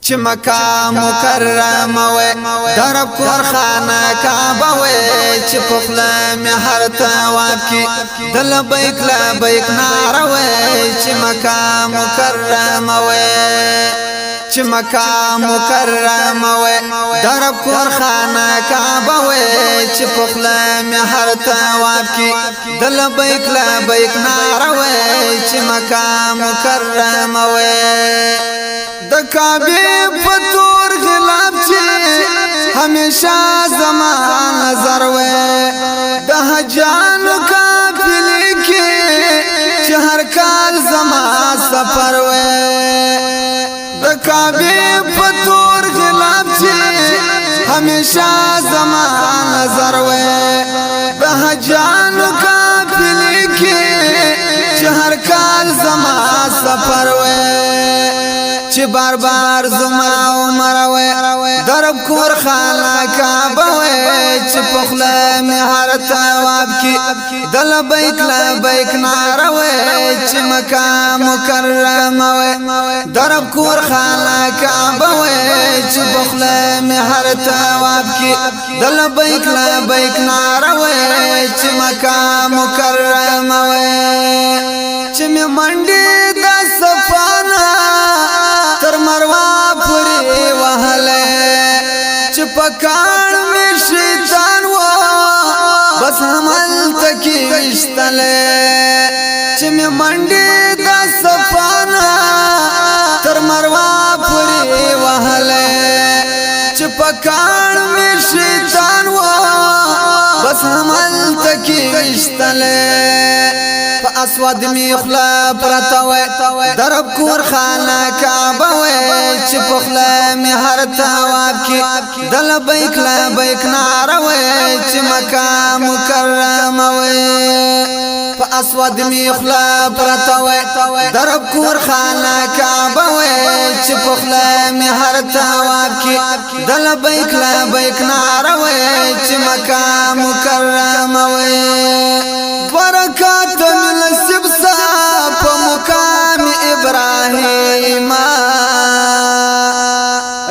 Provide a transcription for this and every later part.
چې مکه مکرمه وې درب کور خانه کعبه وې چې په خله مې هر طواف کې د لبیک لبیک ناره وې چې مکه مکرمه وې چې مکه مکرمه وې درب کور خانه کعبه وې چې په خله مې هر طواف کې د لبیک لبیک ناره وې چې مکه مکرمه وې د کعبه پتور غلاب چې همیشه زمان نظر وې د حجانو قافلې کې چې هر کال زمان سفر وې د کعبه پتور غلاب چې همیشه زمان نظر وې د حجانو قافلې کې چې هر کال زمان سفر وې چې بار بار زما عمر وې درب کور خانه کعبه وې چې په خله مې هر طواف کې د لبیک لبیک ناره وې چې مکه مکرمه وې درب کور خانه کعبه وې چې په خله مې هر طواف کې د لبیک لبیک ناره وې چې مکه مکرمه وې چې مې منډې د صفانه تر مروا پوری وهله چې پکان می شیطان و بس عمل تکي وشتله چې می منډې د صفانا تر مروا پوری وهله چې پکان می شیطان و بس عمل تکي وشتله اسود می خلا پرتاوي درب کور خانه کعبه وې چې په خله می هر طواف کې د لبیک لبیک ناره وې چې مکه مکرمه وې په اسود می خلا پرتاوي درب کور خانه کعبه وې چې په خله می هر طواف کې د لبیک لبیک ناره وې چې مکه مکرمه وې برکات نصیب سا په مقام ابراهیم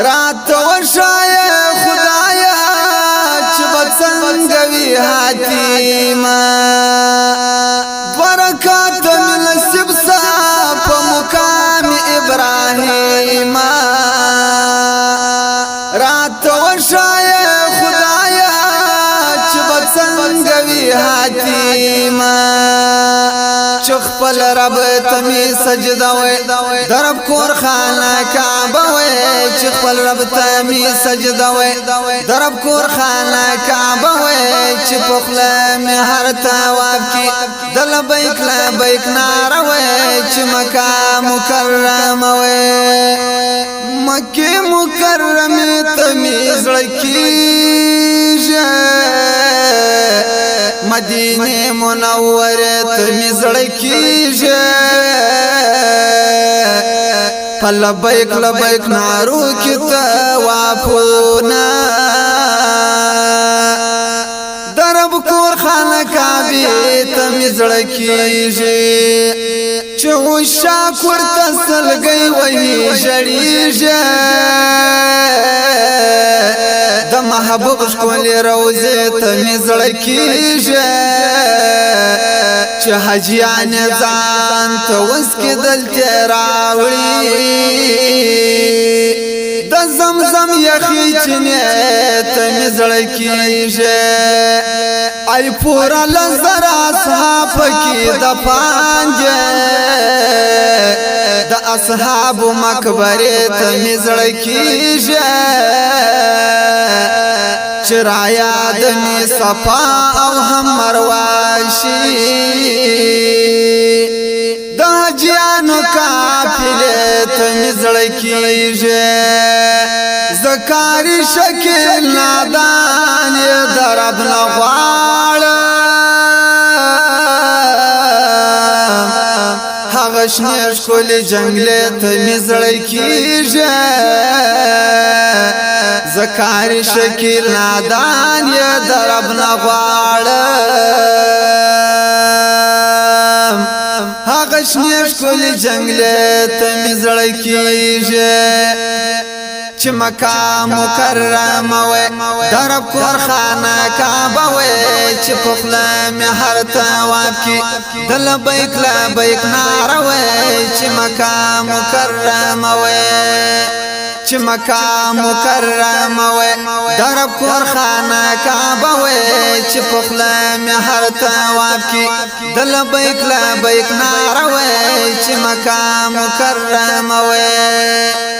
رات ورشای خدایا چې بڅنګ وی حاتیم برکات نصیب سا په مقام ابراهیم رات ورشای خدایا چې بڅنګ وی حاتیم خپل رب تمی سجده وې درب کور خانه کعبه وې چې خپل رب تمی سجده وې درب کور خانه کعبه وې چې په خله مې هر طواف کې د لبیک لبیک ناره وې چې مکه مکرمه وې مکه مکرمه تمی زړه کېږي مدینه منوره تمی زړه کېږي په لبیک لبیک نارو کې طوافونه درب کور خانه کعبه تمی زړه کېږي چې وشاک ورته سلګي وهي ژړېږي د محبوب ښکلې روضې ته مې زړه کېږي چې حاجیان ځان ته وسکې دلته راوړي د زمزم یخې چینې ته مې زړه کېږي ای پورا لزر اصحاب کې د پانجه د اصحاب مقبره ته مې زړه کېږي چرایا دنی صفا او هم مرواشی دا جیانو کافله تمی زړه کېږي زکاری شکل نادان درب نغواړ هغه شنه ښکلې جنگله تمی زړه کېږي زکاری شکل نادان یا درب نغواړم هغه شنه ښکلې جنگله ته مې زړه کېږي چې مکه مکرمه وې درب کور خانه کعبه وې چې په خوله مې هر طواف کې د لبیک لبیک ناره وې چې مکه مکرمه وې چې مکه مکرمه وې درب کور خانه کعبه وې چې په خوله مې هر طواف کې د لبیک لبیک ناره وې چې مکه مکرمه وې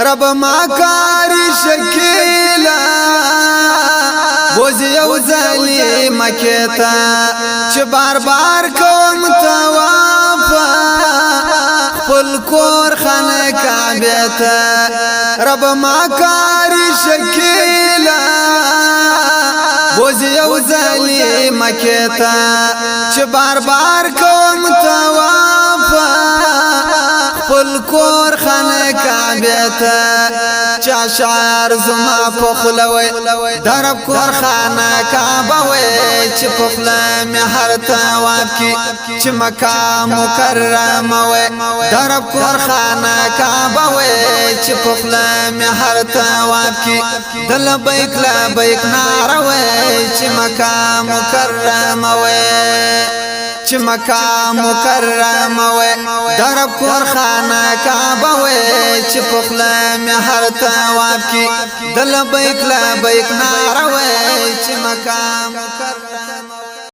رب ما کاری شکیلا بوزی یو زلی مکیتا چه بار بار کوم توافا خپل کور خانه کعبیتا رب ما کاری شکیلا بوزی یو زلی مکیتا چه بار بار کوم توافا خپل کور خانه کعبیتا چا شعر زما پخلوی درب کور خانه کعبه وی چه پخله می هر طواف کی چه مکه مکرمه وی درب کور خانه کعبه وی چه پخله می هر طواف کی د لبیک لبیک ناره وی چه مکه مکرمه وی چې مکه مکرمه وې درب کور خانه کعبه وې چې په خوله مې هر طواف کې د لبیک لبیک ناره وې چې مکه